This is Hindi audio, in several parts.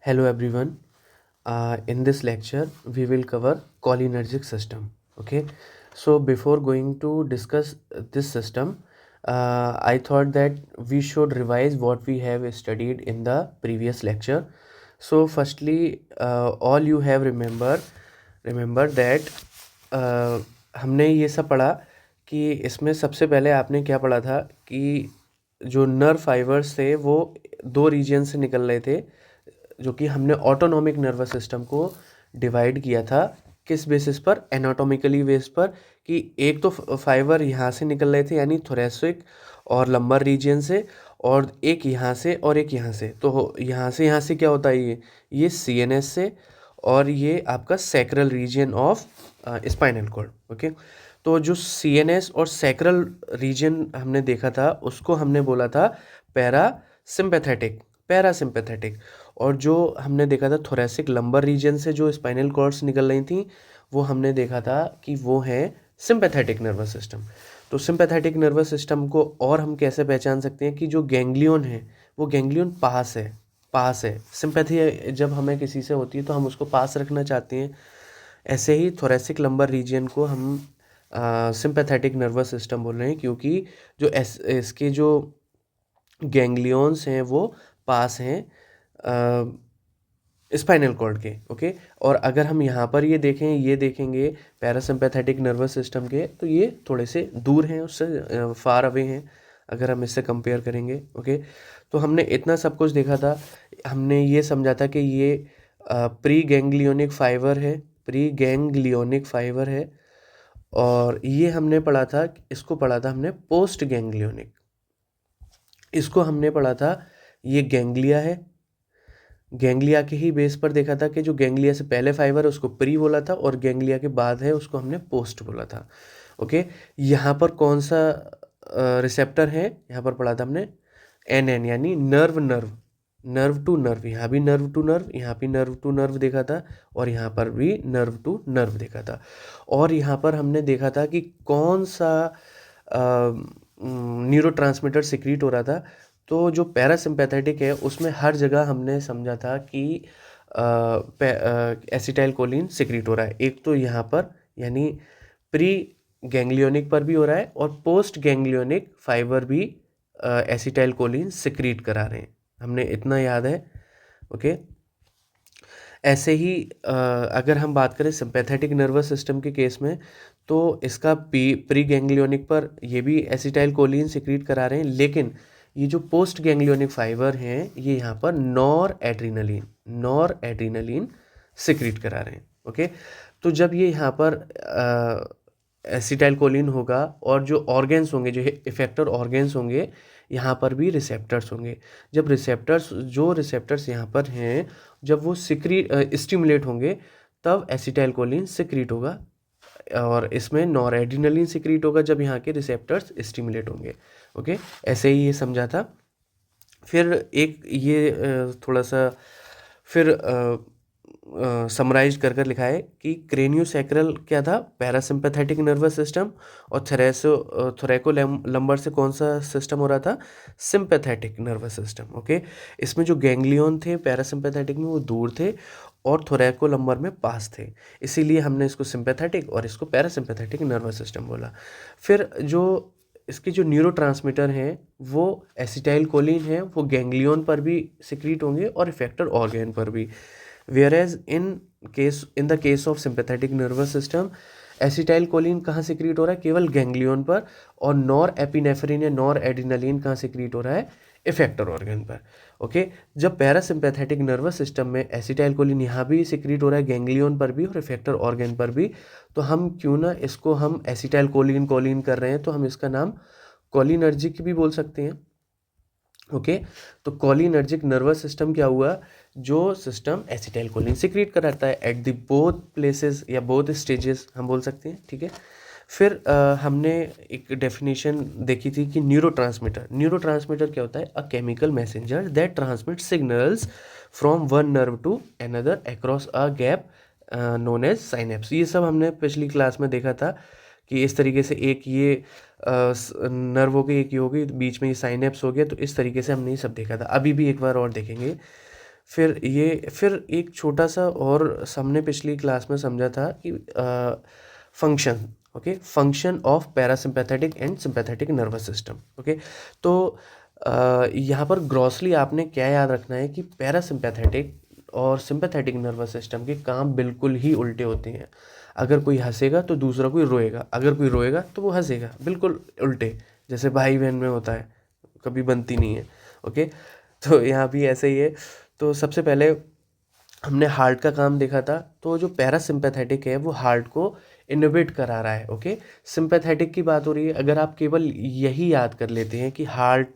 Hello everyone. In this lecture, we will cover cholinergic system. Okay. So before going to discuss this system, I thought that we should revise what we have studied in the previous lecture. So firstly, all you have remember that हमने ये सब पढ़ा कि इसमें सबसे पहले आपने क्या पढ़ा था कि जो नर्व फाइबर्स थे वो दो रीजन से निकल रहे थे, जो कि हमने ऑटोनॉमिक नर्वस सिस्टम को डिवाइड किया था किस बेसिस पर, एनाटॉमिकली बेस पर, कि एक तो फाइबर यहाँ से निकल रहे थे यानी थोरेसिक और लंबर रीजन से, और एक यहाँ से और एक यहाँ से। तो यहाँ से क्या होता है, ये सीएनएस से, और ये आपका sacral region of spinal cord. Okay. तो जो सीएनएस और सैक्रल रीजन हमने देखा था उसको हमने बोला था पैरासिम्पैथेटिक। और जो हमने देखा था थोरेसिक लंबर रीजन से जो स्पाइनल कॉर्ड्स निकल रही थी वो हमने देखा था कि वो है सिंपैथेटिक नर्वस सिस्टम। तो सिंपैथेटिक नर्वस सिस्टम को और हम कैसे पहचान सकते हैं कि जो गैंग्लियन है वो गैंग्लियन पास है। सिंपैथी जब हमें किसी से होती है तो हम उसको पास रखना चाहते हैं। ऐसे ही थोरेसिक लंबर रीजन को हम सिंपैथेटिक नर्वस सिस्टम बोल रहे हैं, क्योंकि जो इसके जो गैंग्लियंस हैं वो पास हैं स्पाइनल कॉर्ड के। ओके। और अगर हम यहाँ पर ये देखेंगे पैरासिम्पैथेटिक नर्वस सिस्टम के, तो ये थोड़े से दूर हैं, उससे फार अवे हैं अगर हम इससे कंपेयर करेंगे। ओके। तो हमने इतना सब कुछ देखा था, हमने ये समझा था कि ये प्री गैंग्लियोनिक फाइबर है, और ये हमने पढ़ा था, इसको पढ़ा था हमने पोस्ट गैंग्लियोनिक। इसको हमने पढ़ा था ये गैंग्लिया है, गैंग्लिया के ही बेस पर देखा था कि जो गैंग्लिया से पहले फाइबर है उसको प्री बोला था, और गैंग्लिया के बाद है उसको हमने पोस्ट बोला था। ओके। यहाँ पर कौन सा रिसेप्टर है, यहाँ पर पढ़ा था हमने एन यानी नर्व टू नर्व। यहाँ भी नर्व टू नर्व, यहाँ भी नर्व टू नर्व देखा था, और यहाँ पर भी नर्व टू नर्व देखा था। और यहाँ पर हमने देखा था कि कौन सा न्यूरोट्रांसमीटर सिक्रीट हो रहा था। तो जो पैरासिम्पैथेटिक है उसमें हर जगह हमने समझा था कि एसिटाइल कोलिन सिक्रीट हो रहा है। एक तो यहाँ पर यानी प्री गैंग्लियोनिक पर भी हो रहा है, और पोस्ट गैंग्लियोनिक फाइबर भी एसिटाइल कोलिन सिक्रीट करा रहे हैं, हमने इतना याद है। ओके। ऐसे ही अगर हम बात करें सिंपैथेटिक नर्वस सिस्टम के केस में, तो इसका प्री गैंग्लियोनिक पर ये भी एसिटाइल कोलिन सिक्रीट करा रहे हैं, लेकिन ये जो पोस्ट गैंग्लियोनिक फाइबर हैं ये यहाँ पर नॉर एड्रीनलिन सिक्रीट करा रहे हैं। ओके। तो जब ये यहाँ पर एसिटाइल कोलिन होगा, और जो ऑर्गेन्स होंगे, जो इफेक्टर ऑर्गेन्स होंगे, यहाँ पर भी रिसेप्टर्स होंगे। जब रिसेप्टर्स यहाँ पर हैं, जब वो स्टिमुलेट होंगे तब एसिटाइल कोलिन सिक्रीट होगा, और इसमें नॉरएड्रेनालिन सिक्रीट होगा जब यहाँ के रिसेप्टर्स स्टिमुलेट होंगे। ओके। ऐसे ही ये समझा था। फिर एक ये थोड़ा सा फिर समराइज कर लिखा है कि क्रेनियोसैक्रल क्या था, पैरासिम्पैथेटिक नर्वस सिस्टम, और थोरैको लंबर से कौन सा सिस्टम हो रहा था, सिंपैथेटिक नर्वस सिस्टम। ओके। इसमें जो गैंग्लियन थे पैरासिम्पैथेटिक में वो दूर थे, और थोरैको लंबर में पास थे, इसीलिए हमने इसको सिंपैथेटिक और इसको पैरासिम्पैथेटिक नर्वस सिस्टम बोला। फिर जो इसके जो न्यूरोट्रांसमीटर हैं वो एसिटाइल कोलिन है, वो गैंग्लियन पर भी सिक्रीट होंगे और इफेक्टर ऑर्गन पर भी। Whereas in the case of sympathetic nervous system, acetyl choline कहाँ सिक्रीट हो रहा है, केवल गैंग्लियन पर, और नॉर एपिनेफ्रिन या नॉर एड्रिनलिन कहाँ सिक्रीट हो रहा है, इफेक्टर ऑर्गन पर। ओके। जब पैरासिम्पैथेटिक नर्वस सिस्टम में एसिटाइल कोलिन यहाँ भी सिक्रीट हो रहा है गैंग्लियन पर भी और इफेक्टर ऑर्गन पर भी, तो हम क्यों ना इसको हम एसिटाइल कोलिन कर रहे हैं, तो हम इसका नाम कोलिनर्जिक भी बोल सकते हैं। ओके। तो कोलिनर्जिक नर्वस सिस्टम क्या हुआ, जो सिस्टम एसिटाइल कोलिन सिक्रीट कराता है एट द बोथ प्लेसेस या बोथ स्टेजेस, हम बोल सकते हैं। ठीक है। फिर हमने एक डेफिनेशन देखी थी कि न्यूरोट्रांसमीटर क्या होता है, a chemical messenger that transmit signals from one nerve to another across a gap known as synapse. ये सब हमने पिछली क्लास में देखा था कि इस तरीके से एक ये नर्व हो गई, एक ये हो गई, बीच में ये साइनेप्स हो गया, तो इस तरीके से हमने ये सब देखा था। अभी भी एक बार और देखेंगे। फिर एक छोटा सा और हमने पिछली क्लास में समझा था कि function, okay, function of parasympathetic and sympathetic nervous system. Okay, तो यहाँ पर ग्रॉसली आपने क्या याद रखना है कि पैरासिम्पैथेटिक और सिम्पैथेटिक नर्वस सिस्टम के काम बिल्कुल ही उल्टे होते हैं। अगर कोई हंसेगा तो दूसरा कोई रोएगा, अगर कोई रोएगा तो वो हंसेगा, बिल्कुल उल्टे, जैसे भाई बहन में होता है, कभी बनती नहीं है। ओके, तो यहाँ भी ऐसे ही है। तो सबसे पहले हमने हार्ट का काम देखा था, तो जो पैरासिम्पैथेटिक है वो हार्ट को इनोवेट करा रहा है। ओके, सिंपैथेटिक की बात हो रही है। अगर आप केवल यही याद कर लेते हैं कि हार्ट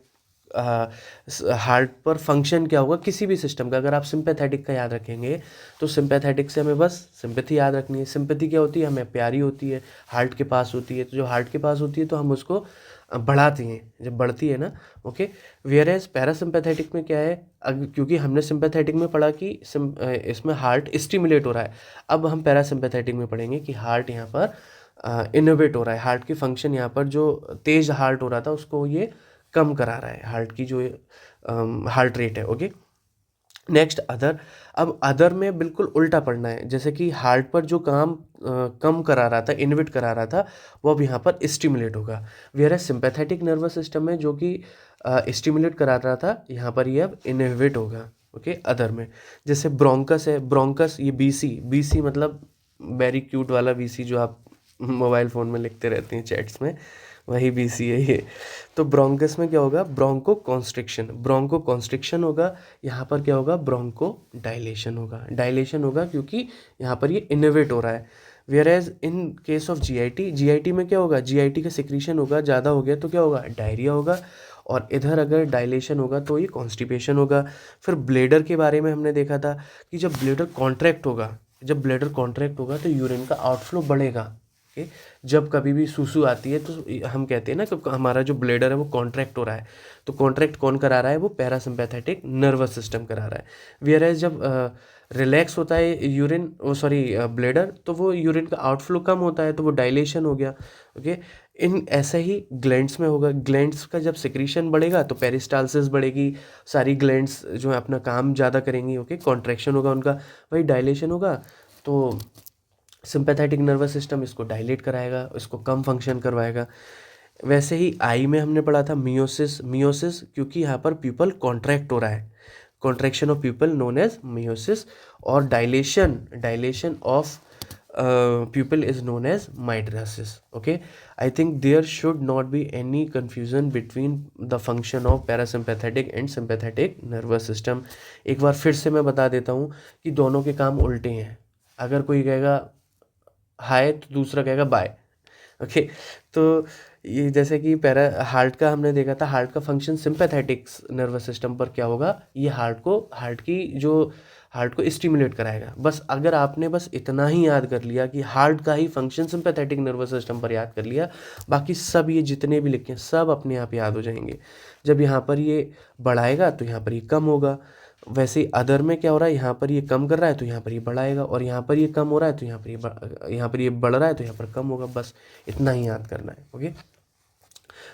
पर फंक्शन क्या होगा किसी भी सिस्टम का, अगर आप सिंपैथेटिक का याद रखेंगे तो सिंपैथेटिक से हमें बस सिंपैथी याद रखनी है। सिंपैथी क्या होती है, हमें प्यारी होती है, हार्ट के पास होती है। तो जो हार्ट के पास होती है तो हम उसको बढ़ाते हैं, जब बढ़ती है ना। ओके, वेयर एज पैरासिम्पैथेटिक में क्या है, क्योंकि हमने सिंपैथेटिक में पढ़ा कि इसमें हार्ट स्टिमुलेट हो रहा है, अब हम पैरासिम्पैथेटिक में पढ़ेंगे कि हार्ट यहाँ पर इनोवेट हो रहा है, हार्ट की फंक्शन यहाँ पर जो तेज हार्ट हो रहा था उसको ये कम करा रहा है, हार्ट की जो हार्ट रेट है। Okay, next other. अब अदर में बिल्कुल उल्टा पढ़ना है, जैसे कि हार्ट पर जो काम कम करा रहा था, इनहिबिट करा रहा था, वो अब यहाँ पर स्टिमुलेट होगा। Whereas sympathetic nervous system में जो कि स्टिमुलेट करा रहा था, यहाँ पर ये अब इनहिबिट होगा। ओके, अदर में जैसे ब्रोंकस है, ब्रोंकस ये बीसी, बीसी मतलब वेरी क्यूट वाला बीसी जो आप मोबाइल फ़ोन में लिखते रहते हैं चैट्स में, वही बीसी है ये। तो ब्रोंकस में क्या होगा, ब्रोंको कॉन्स्ट्रिक्शन, ब्रोंको कॉन्स्ट्रिक्शन होगा। यहाँ पर क्या होगा, ब्रोंको डायलेशन होगा, डायलेशन होगा क्योंकि यहाँ पर ये इनोवेट हो रहा है। Whereas in case of GIT, GIT में क्या होगा, जीआईटी का सिक्रीशन होगा, ज़्यादा हो गया तो क्या होगा, डायरिया होगा। और इधर अगर डायलेशन होगा तो ये कॉन्स्टिपेशन होगा। फिर ब्लेडर के बारे में हमने देखा था कि जब ब्लेडर कॉन्ट्रैक्ट होगा, जब ब्लेडर कॉन्ट्रैक्ट होगा तो यूरिन का आउटफ्लो बढ़ेगा। ओके, जब कभी भी सूसू आती है तो हम कहते हैं ना कि हमारा जो ब्लेडर है वो कॉन्ट्रैक्ट हो रहा है। तो कॉन्ट्रैक्ट कौन करा रहा है, वो पैरासिम्पैथेटिक नर्वस सिस्टम करा रहा है। वेयर एज जब रिलैक्स होता है यूरिन, सॉरी ब्लेडर, तो वो यूरिन का आउटफ्लो कम होता है, तो वो डायलेशन हो गया। ओके, इन ऐसे ही ग्लैंड्स में होगा, ग्लैंड्स का जब सिक्रीशन बढ़ेगा तो पेरिस्टालसिस बढ़ेगी, सारी ग्लैंड्स जो है अपना काम ज़्यादा करेंगी। ओके, कॉन्ट्रैक्शन होगा उनका, वही डायलेशन होगा। तो सिंपैथेटिक नर्वस सिस्टम इसको डायलेट कराएगा, इसको कम फंक्शन करवाएगा। वैसे ही आई में हमने पढ़ा था मियोसिस, मियोसिस क्योंकि यहाँ पर पीपल कॉन्ट्रैक्ट हो रहा है, contraction of pupil known as miosis. और dilation, dilation of pupil is known as mydriasis. Okay, I think there should not be any confusion between the function of parasympathetic and sympathetic nervous system. एक बार फिर से मैं बता देता हूँ कि दोनों के काम उल्टे हैं। अगर कोई कहेगा हाय तो दूसरा कहेगा बाय। ओके, तो ये जैसे कि पैरा हार्ट का हमने देखा था, हार्ट का फंक्शन सिंपैथेटिक नर्वस सिस्टम पर क्या होगा, ये हार्ट को स्टिमुलेट कराएगा। बस अगर आपने बस इतना ही याद कर लिया कि हार्ट का ही फंक्शन सिंपैथेटिक नर्वस सिस्टम पर याद कर लिया, बाकी सब ये जितने भी लिखे हैं सब अपने आप याद हो जाएंगे। जब यहाँ पर ये बढ़ाएगा तो यहाँ पर ये कम होगा। वैसे ही अदर में क्या हो रहा है, यहाँ पर ये कम कर रहा है तो यहाँ पर ये बढ़ाएगा, और यहाँ पर ये कम हो रहा है तो यहाँ पर ये बढ़ रहा है तो यहाँ पर कम होगा। बस इतना ही याद करना है। ओके,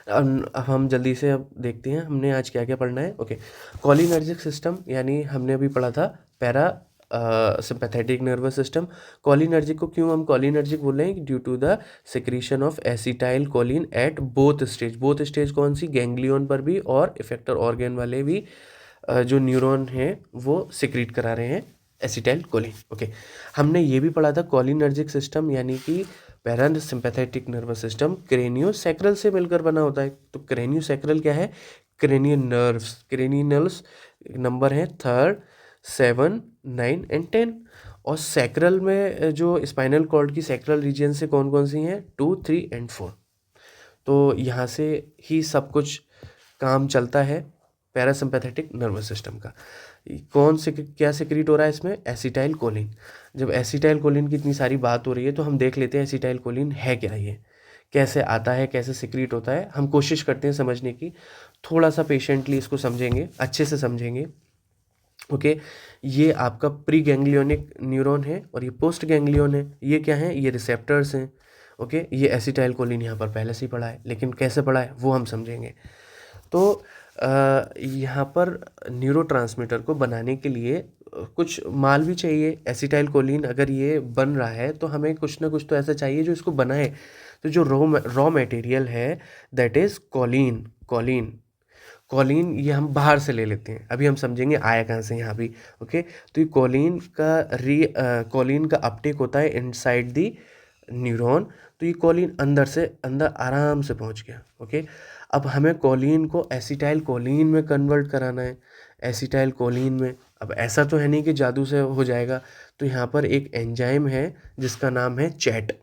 अब हम जल्दी से अब देखते हैं हमने आज क्या क्या पढ़ना है। ओके, कॉलिनर्जिक सिस्टम, यानी हमने अभी पढ़ा था parasympathetic nervous system. Cholinergic को क्यों हम कॉलिनर्जिक बोल रहे हैं, due to the secretion of acetylcholine at both stage. Both stage कौन सी, गैंग्लियन पर भी और इफेक्टर ऑर्गन वाले भी जो न्यूरॉन हैं वो सिक्रीट करा रहे हैं एसिटाइल कोलिन। ओके, हमने ये भी पढ़ा था कॉलिनर्जिक सिस्टम यानी कि पैरासिम्पैथेटिक नर्वस सिस्टम क्रेनियोसैक्रल से मिलकर बना होता है। तो क्रेनियोसैक्रल क्या है, cranial nerves, cranial nerves number है 3, 7, 9 एंड 10। और सैक्रल में जो स्पाइनल कॉर्ड की सैक्रल रीजन से कौन कौन सी हैं, 2, 3 एंड 4। तो यहाँ से ही सब कुछ काम चलता है पैरासिम्पैथेटिक नर्वस सिस्टम का। कौन से क्या सिक्रीट हो रहा है इसमें, एसिटाइल कोलिन। जब एसिटाइल कोलिन की इतनी सारी बात हो रही है तो हम देख लेते हैं एसिटाइल कोलिन है क्या, ये कैसे आता है, कैसे सिक्रीट होता है, हम कोशिश करते हैं समझने की। थोड़ा सा पेशेंटली इसको समझेंगे, अच्छे से समझेंगे। ओके, ये आपका प्री गैंग्लियोनिक न्यूरॉन है और ये पोस्ट गैंग्लियन है। ये क्या है, ये रिसेप्टर्स हैं। ओके, ये एसिटाइल कोलिन यहाँ पर पहले से ही पढ़ा है, लेकिन कैसे पढ़ा है वो हम समझेंगे। तो यहाँ पर न्यूरोट्रांसमीटर को बनाने के लिए कुछ माल भी चाहिए। एसिटाइल कोलिन अगर ये बन रहा है तो हमें कुछ ना कुछ तो ऐसा चाहिए जो इसको बनाए। तो जो रॉ मटेरियल है that is choline. Choline choline ये हम बाहर से ले लेते हैं, अभी हम समझेंगे आया कहाँ से यहाँ भी। ओके, तो ये कोलिन का अपटेक होता है इनसाइड दी न्यूरॉन। तो ये कोलिन अंदर से अंदर आराम से पहुँच गया। ओके, अब हमें कोलिन को एसिटाइल कोलिन में कन्वर्ट कराना है, एसिटाइल कोलिन में। अब ऐसा तो है नहीं कि जादू से हो जाएगा, तो यहाँ पर एक एंजाइम है जिसका नाम है चैट।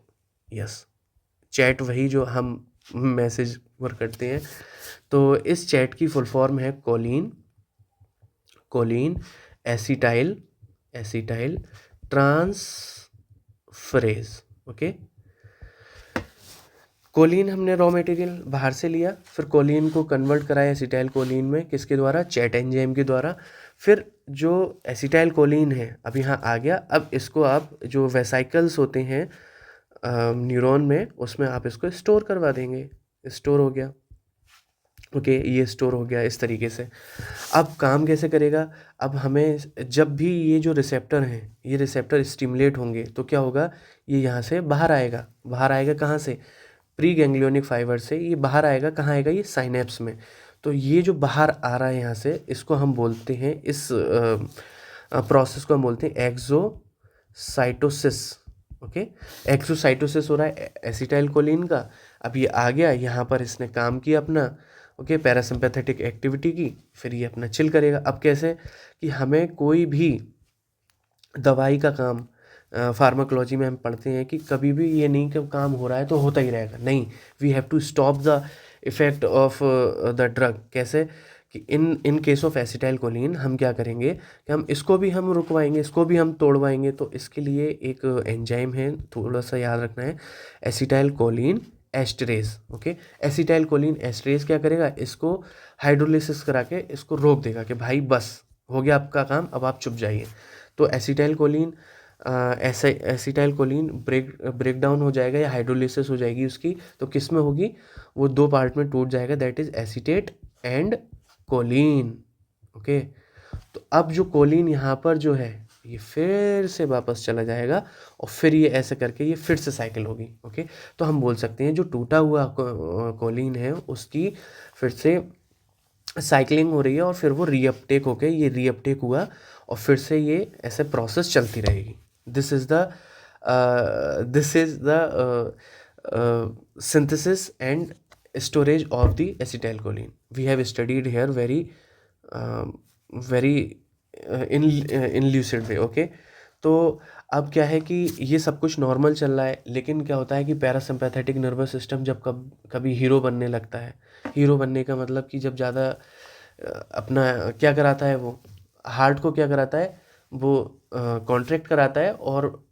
यस, चैट, वही जो हम मैसेज पर करते हैं। तो इस चैट की फुल फॉर्म है choline acetyltransferase. Okay, choline हमने रॉ मटेरियल बाहर से लिया, फिर कोलिन को कन्वर्ट कराया एसिटाइल कोलिन में, किसके द्वारा? चैट एंजाइम के द्वारा। फिर जो एसिटाइल कोलिन है अब यहाँ आ गया, अब इसको आप जो वेसाइकल्स होते हैं न्यूरॉन में, उसमें आप इसको स्टोर करवा देंगे। स्टोर हो गया। ओके, ये स्टोर हो गया इस तरीके से। अब काम कैसे करेगा? अब हमें जब भी ये जो रिसेप्टर हैं, ये रिसेप्टर स्टिमुलेट होंगे तो क्या होगा? ये यहाँ से बाहर आएगा। बाहर आएगा कहाँ से? प्री गैंग्लियोनिक फाइबर से ये बाहर आएगा। कहाँ आएगा? ये साइनेप्स में। तो ये जो बाहर आ रहा है यहाँ से, इसको हम बोलते हैं, इस प्रोसेस को हम बोलते हैं एक्सोसाइटोसिस। ओके, एक्सोसाइटोसिस हो रहा है एसिटाइल कोलिन का। अब ये आ गया यहाँ पर, इसने काम किया अपना। ओके, पैरासिम्पैथेटिक एक्टिविटी की, फिर ये अपना चिल करेगा। अब कैसे? कि हमें कोई भी दवाई का काम, फार्माकोलॉजी में हम पढ़ते हैं कि कभी भी ये नहीं कि काम हो रहा है तो होता ही रहेगा, नहीं। We have to stop the effect of the drug. कैसे? कि in case of acetylcholine हम क्या करेंगे कि हम इसको भी हम रुकवाएंगे, इसको भी हम तोड़वाएंगे। तो इसके लिए एक एंजाइम है, थोड़ा सा याद रखना है, acetyl choline esterase. Okay, acetyl choline esterase क्या करेगा? इसको हाइड्रोलिसिस करा के इसको रोक देगा कि भाई बस हो गया आपका काम, अब आप चुप जाइए। तो acetylcholine acetylcholine break down हो जाएगा या हाइड्रोलिसिस हो जाएगी उसकी। तो किस में होगी? वो दो पार्ट में टूट जाएगा, that is acetate and choline. Okay, तो अब जो कोलिन यहाँ पर जो है ये फिर से वापस चला जाएगा और फिर ये ऐसे करके ये फिर से साइकिल होगी। ओके, तो हम बोल सकते हैं जो टूटा हुआ कोलिन है उसकी फिर से साइकिलिंग हो रही है और फिर वो रीअपटेक होके ये रीअपटेक हुआ और फिर से ये ऐसे प्रोसेस चलती रहेगी। This is the synthesis and storage of the acetylcholine. We have studied here very in lucid way. Okay, तो अब क्या है कि ये सब कुछ नॉर्मल चल रहा है, लेकिन क्या होता है कि पैरासिम्पैथेटिक नर्वस सिस्टम जब कभी हीरो बनने लगता है। हीरो बनने का मतलब कि जब ज़्यादा अपना क्या कराता है, वो हार्ट को क्या कराता है, वो कॉन्ट्रैक्ट कराता है, और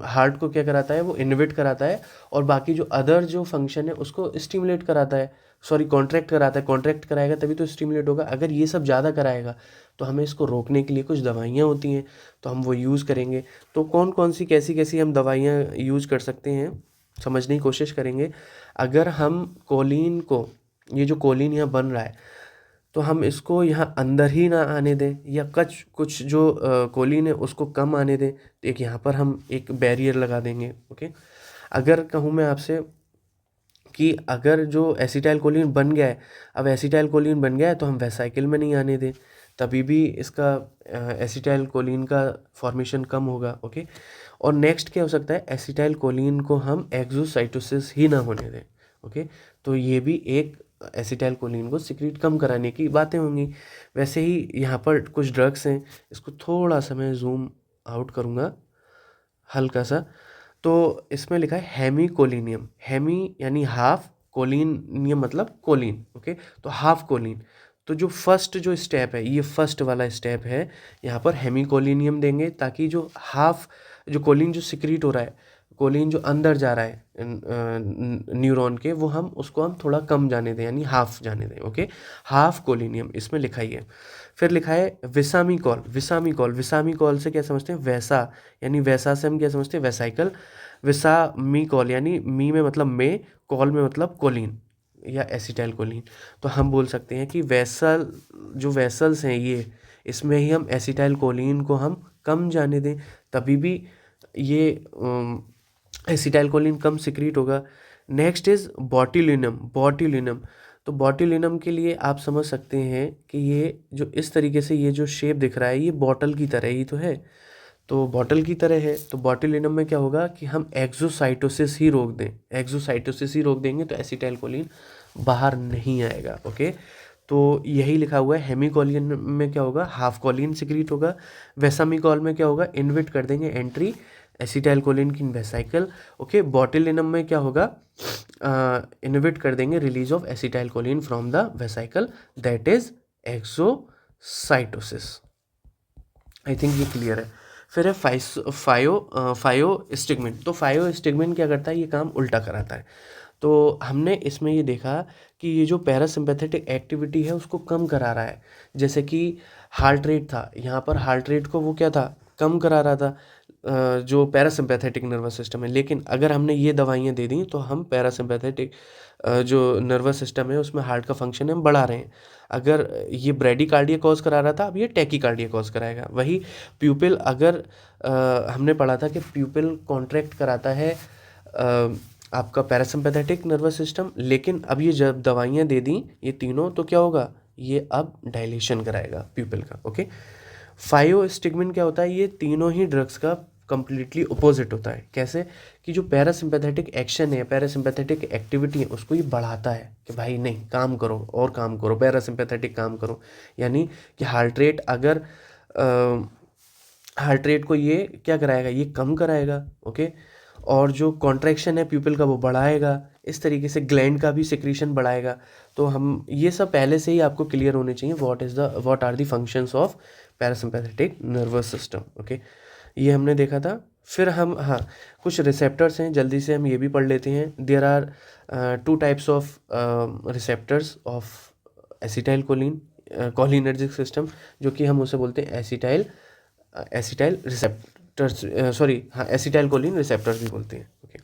हार्ट को क्या कराता है, वो इनोवेट कराता है, और बाकी जो अदर जो फंक्शन है उसको स्टिमुलेट कराता है, सॉरी कॉन्ट्रैक्ट कराता है। कॉन्ट्रैक्ट कराएगा तभी तो स्टिमुलेट होगा। अगर ये सब ज़्यादा कराएगा तो हमें इसको रोकने के लिए कुछ दवाइयाँ होती हैं, तो हम वो यूज़ करेंगे। तो कौन कौन सी कैसी कैसी हम दवाइयाँ यूज़ कर सकते हैं, समझने की कोशिश करेंगे। अगर हम कोलिन को, ये जो कोलिन यहाँ बन रहा है, तो हम इसको यहाँ अंदर ही ना आने दें, या कुछ जो कोलिन है उसको कम आने दें। तो एक यहाँ पर हम एक बैरियर लगा देंगे। ओके, अगर कहूँ मैं आपसे कि अगर जो एसिटाइल कोलिन बन गया है, अब एसिटाइल कोलिन बन गया है तो हम वेसाइकिल में नहीं आने दें, तभी भी इसका एसिटाइल कोलिन का फॉर्मेशन कम होगा। ओके, और नेक्स्ट क्या हो सकता है, एसिटाइल कोलिन को हम एक्सोसाइटोसिस ही ना होने दें। ओके, तो ये भी एक एसिटाइल कोलिन को सिक्रीट कम कराने की बातें होंगी। वैसे ही यहाँ पर कुछ ड्रग्स हैं, इसको थोड़ा सा मैं जूम आउट करूँगा हल्का सा। तो इसमें लिखा है हेमीकोलिनियम। हेमी यानी हाफ, कोलिनियम मतलब कोलिन। ओके, तो हाफ कोलिन। तो जो फर्स्ट जो स्टेप है, ये फर्स्ट वाला स्टेप है, यहाँ पर हेमीकोलिनियम देंगे ताकि जो हाफ जो कोलिन जो सिक्रीट हो रहा है, कोलिन जो अंदर जा रहा है न्यूरॉन के, वो उसको हम थोड़ा कम जाने दें, यानी हाफ जाने दें। ओके, हाफ कोलिनियम इसमें लिखा ही है। फिर लिखा है विसामिकॉल। विसामिकॉल से क्या समझते हैं? वैसा, यानी वैसा से हम क्या समझते हैं? वेसाइकल। विसामिकॉल यानी मी में मतलब में, कॉल में मतलब कोलिन। या एसिटाइलकोलिन, तो हम बोल सकते हैं कि जो वेसल्स हैं ये, इसमें ही हम एसिटाइलकोलिन को हम कम जाने दें, तभी भी ये एसिटाइलकोलिन कम सिक्रीट होगा। Next is botulinum. तो बॉट्यूलिनम के लिए आप समझ सकते हैं कि ये जो इस तरीके से ये जो शेप दिख रहा है ये बॉटल की तरह ही तो है, तो बॉटल की तरह है, तो बॉट्यूलिनम में क्या होगा कि हम एक्सोसाइटोसिस ही रोक दें, एक्सोसाइटोसिस ही रोक देंगे तो एसिटाइलकोलिन बाहर नहीं आएगा। ओके, तो यही लिखा हुआ है। हेमिकोलिन में क्या होगा, हाफ कोलिन सिक्रीट होगा। वेसामिकोल में क्या होगा, इनविट कर देंगे एंट्री एसिटाइलकोलिन की वेसाइकल। ओके, बॉट्यूलिनम में क्या होगा, इनविट कर देंगे release of acetylcholine from the vesicle, that is exocytosis. I think ये क्लियर है। फिर है फायोस्टिग्मिन। तो फायोस्टिग्मिन क्या करता है, ये काम उल्टा कराता है। तो हमने इसमें ये देखा कि ये जो पैरासिम्पैथेटिक एक्टिविटी है उसको कम करा रहा है। जैसे कि हार्ट रेट था, यहाँ पर हार्ट रेट को वो क्या था, कम करा रहा था जो पैरासिम्पैथेटिक नर्वस सिस्टम है। लेकिन अगर हमने ये दवाइयाँ दे दी तो हम पैरासिम्पैथेटिक जो नर्वस सिस्टम है उसमें हार्ट का फंक्शन हम बढ़ा रहे हैं। अगर ये ब्रेडिकार्डिया कॉज करा रहा था, अब ये टैकीकार्डिया कॉज कराएगा। वही प्यूपिल, अगर हमने पढ़ा था कि प्यूपिल कॉन्ट्रैक्ट कराता है आपका पैरासिम्पैथेटिक नर्वस सिस्टम, लेकिन अब ये जब दवाइयाँ दे दी ये तीनों, तो क्या होगा, ये अब डायलेशन कराएगा प्यूपिल का। ओके, फायोस्टिग्मिन क्या होता है, ये तीनों ही ड्रग्स का कंप्लीटली अपोजिट होता है। कैसे कि जो पैरासिम्पैथेटिक एक्शन है, पैरासिम्पैथेटिक एक्टिविटी है, उसको ये बढ़ाता है कि भाई नहीं, काम करो और काम करो, पैरासिम्पैथेटिक काम करो। यानी कि हार्ट रेट, अगर हार्ट रेट को ये क्या कराएगा, ये कम कराएगा। ओके, और जो कॉन्ट्रैक्शन है प्यूपिल का वो बढ़ाएगा। इस तरीके से ग्लैंड का भी सिक्रीशन बढ़ाएगा। तो हम ये सब पहले से ही आपको क्लियर होने चाहिए, what are the functions of parasympathetic nervous system. Okay, ये हमने देखा था। फिर हम, हाँ, कुछ रिसेप्टर्स हैं, जल्दी से हम ये भी पढ़ लेते हैं। There are 2 types of receptors of acetylcholine cholinergic system, जो कि हम उसे बोलते हैं एसिटाइल रिसेप्टर्स, एसिटाइलकोलिन रिसेप्टर्स भी बोलते हैं। ओके,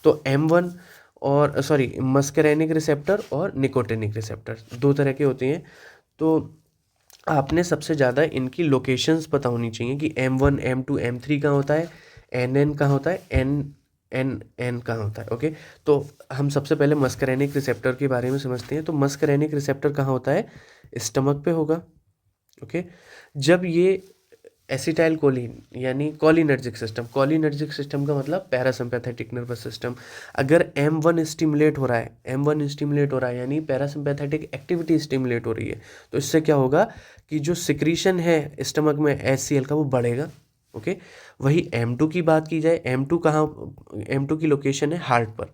तो M1 और मस्करेनिक रिसेप्टर और निकोटिनिक रिसेप्टर 2 तरह के होते हैं। तो आपने सबसे ज़्यादा इनकी लोकेशंस पता होनी चाहिए कि M1, M2, M3 कहाँ होता है, NN कहाँ होता है, NN कहाँ होता है। ओके, तो हम सबसे पहले मस्करेनिक रिसेप्टर के बारे में समझते हैं। तो मस्करेनिक रिसेप्टर कहाँ होता है, स्टमक पे होगा। ओके, जब ये एसिटाइलकोलिन यानी कोलिनर्जिक सिस्टम का मतलब पैरासिम्पैथेटिक नर्वस सिस्टम, अगर M1 स्टिमुलेट हो रहा है, यानी पैरासिम्पैथेटिक एक्टिविटी स्टिमुलेट हो रही है, तो इससे क्या होगा कि जो सिक्रीशन है स्टमक में HCl का वो बढ़ेगा। ओके, वही M2 की बात की जाए, M2 की लोकेशन है हार्ट पर।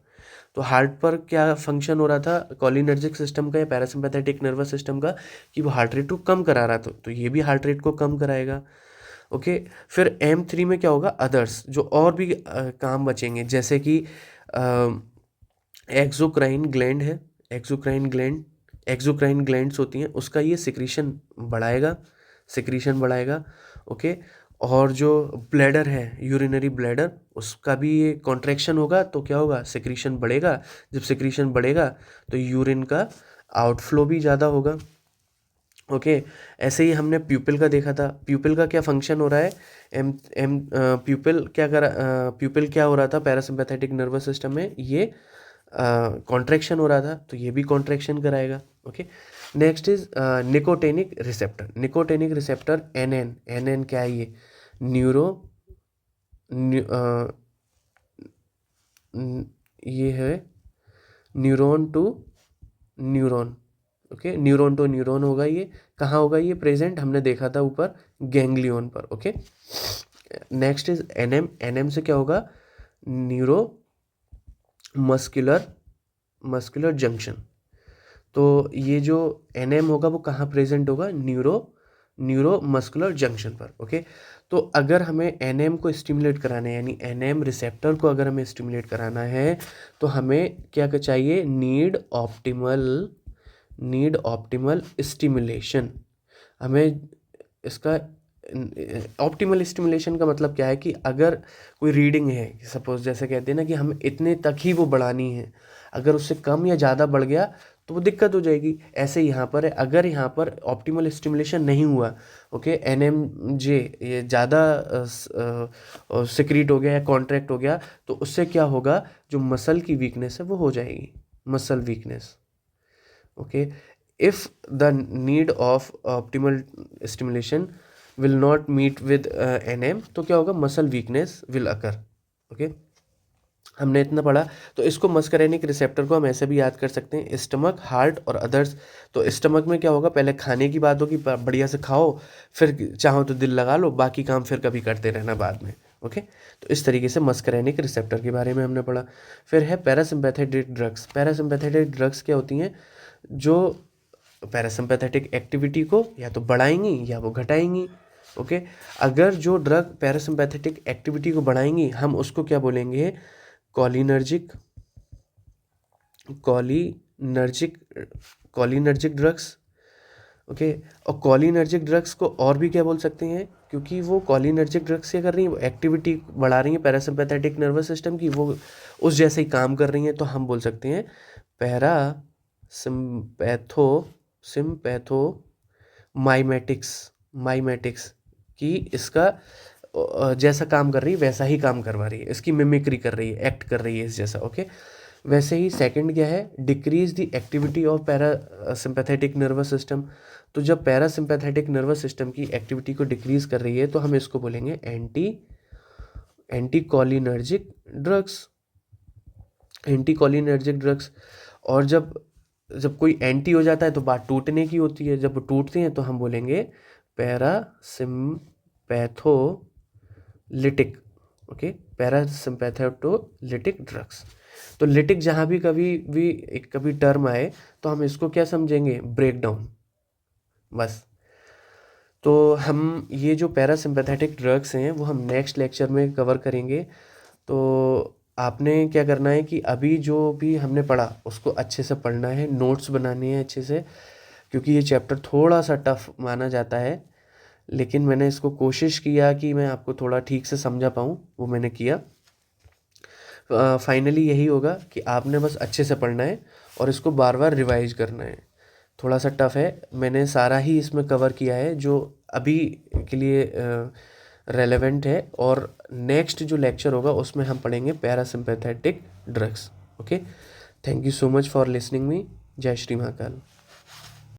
तो हार्ट पर क्या फंक्शन हो रहा था कोलिनर्जिक सिस्टम का या पैरासिम्पैथेटिक नर्वस सिस्टम का, कि वो हार्ट रेट को कम करा रहा था, तो ये भी हार्ट रेट को कम कराएगा। ओके, फिर M3 में क्या होगा, अदर्स, जो और भी काम बचेंगे, जैसे कि एक्सोक्राइन ग्लैंड है, एक्सोक्राइन ग्लैंड्स होती हैं, उसका ये सिक्रीशन बढ़ाएगा। ओके, और जो ब्लैडर है, यूरिनरी ब्लैडर, उसका भी ये कॉन्ट्रैक्शन होगा, तो क्या होगा, सिक्रीशन बढ़ेगा। जब सिक्रीशन बढ़ेगा तो यूरिन का आउटफ्लो भी ज़्यादा होगा। ओके, ऐसे ही हमने प्यूपिल का देखा था। प्यूपिल का क्या फंक्शन हो रहा है, प्यूपिल क्या हो रहा था पैरासिम्पैथेटिक नर्वस सिस्टम में, ये कॉन्ट्रैक्शन हो रहा था, तो ये भी कॉन्ट्रैक्शन कराएगा। Okay, next is nicotinic receptor NN क्या है, ये ये है neuron to neuron. Okay, neuron to neuron होगा। ये कहाँ होगा, ये प्रेजेंट, हमने देखा था ऊपर गैंग्लियन पर। ओके, नेक्स्ट इज NM से क्या होगा, न्यूरो मस्कुलर जंक्शन। तो ये जो NM होगा वो कहाँ प्रेजेंट होगा, न्यूरो मस्कुलर जंक्शन पर। ओके, तो अगर हमें NM को स्टिमुलेट कराना है, यानी NM रिसेप्टर को अगर हमें स्टिमुलेट कराना है, तो हमें क्या चाहिए, नीड ऑप्टिमल स्टिमुलेशन। हमें इसका ऑप्टिमल स्टिमुलेशन का मतलब क्या है कि अगर कोई रीडिंग है, सपोज जैसे कहते हैं ना कि हमें इतने तक ही वो बढ़ानी है, अगर उससे कम या ज़्यादा बढ़ गया तो वो दिक्कत हो जाएगी। ऐसे यहाँ पर है, अगर यहाँ पर ऑप्टिमल स्टिमुलेशन नहीं हुआ, ओके, NMJ ये ज़्यादा सिक्रीट हो गया या कॉन्ट्रैक्ट हो गया, तो उससे क्या होगा, जो मसल की वीकनेस है वो हो जाएगी, muscle weakness. Okay, if the need of optimal stimulation will not meet with NM, तो क्या होगा, muscle weakness will occur. Okay, हमने इतना पढ़ा। तो इसको मस्करेनिक रिसेप्टर को हम ऐसे भी याद कर सकते हैं, स्टमक, हार्ट और अदर्स। तो स्टमक में क्या होगा, पहले खाने की बात होगी, बढ़िया से खाओ, फिर चाहो तो दिल लगा लो, बाकी काम फिर कभी करते रहना बाद में। ओके, तो इस तरीके से मस्करेनिक रिसेप्टर के बारे में हमने पढ़ा। फिर है पैरासिम्पैथेटिक ड्रग्स। पैरासिम्पैथेटिक ड्रग्स क्या होती हैं, जो पैरासिम्पैथेटिक एक्टिविटी को या तो बढ़ाएंगी या वो घटाएंगी। ओके, अगर जो ड्रग पैरासिम्पैथेटिक एक्टिविटी को बढ़ाएंगी, हम उसको क्या बोलेंगे, cholinergic cholinergic cholinergic drugs. Okay, और कॉलिनर्जिक ड्रग्स को और भी क्या बोल सकते हैं, क्योंकि वो कॉलिनर्जिक ड्रग्स क्या कर रही हैं, वो एक्टिविटी बढ़ा रही हैं पैरासिम्पैथेटिक नर्वस सिस्टम की, वो उस जैसे ही काम कर रही हैं, तो हम बोल सकते हैं पैरा सिम्पैथो माइमेटिक्स की इसका जैसा काम कर रही है वैसा ही काम करवा रही है, इसकी मिमिक्री कर रही है, एक्ट कर रही है इस जैसा। ओके, वैसे ही सेकंड क्या है, decrease the activity of parasympathetic nervous system. तो जब पैरासिम्पैथेटिक नर्वस सिस्टम की एक्टिविटी को डिक्रीज कर रही है, तो हम इसको बोलेंगे एंटीकोलिनर्जिक ड्रग्स। और जब जब कोई एंटी हो जाता है तो बात टूटने की होती है, जब वो टूटते हैं तो हम बोलेंगे पैरासिम्पैथोलिटिक। Okay, parasympatholytic drugs. तो लिटिक जहाँ भी कभी टर्म आए तो हम इसको क्या समझेंगे, ब्रेक डाउन, बस। तो हम ये जो पैरासिम्पैथेटिक ड्रग्स हैं वो हम नेक्स्ट लेक्चर में कवर करेंगे। तो आपने क्या करना है कि अभी जो भी हमने पढ़ा उसको अच्छे से पढ़ना है, नोट्स बनाने हैं अच्छे से, क्योंकि ये चैप्टर थोड़ा सा टफ माना जाता है, लेकिन मैंने इसको कोशिश किया कि मैं आपको थोड़ा ठीक से समझा पाऊँ, वो मैंने किया। फाइनली यही होगा कि आपने बस अच्छे से पढ़ना है और इसको बार बार रिवाइज करना है। थोड़ा सा टफ है, मैंने सारा ही इसमें कवर किया है जो अभी के लिए रेलेवेंट है, और नेक्स्ट जो लेक्चर होगा उसमें हम पढ़ेंगे parasympathetic drugs. Okay, thank you so much for listening me. जय श्री महाकाल।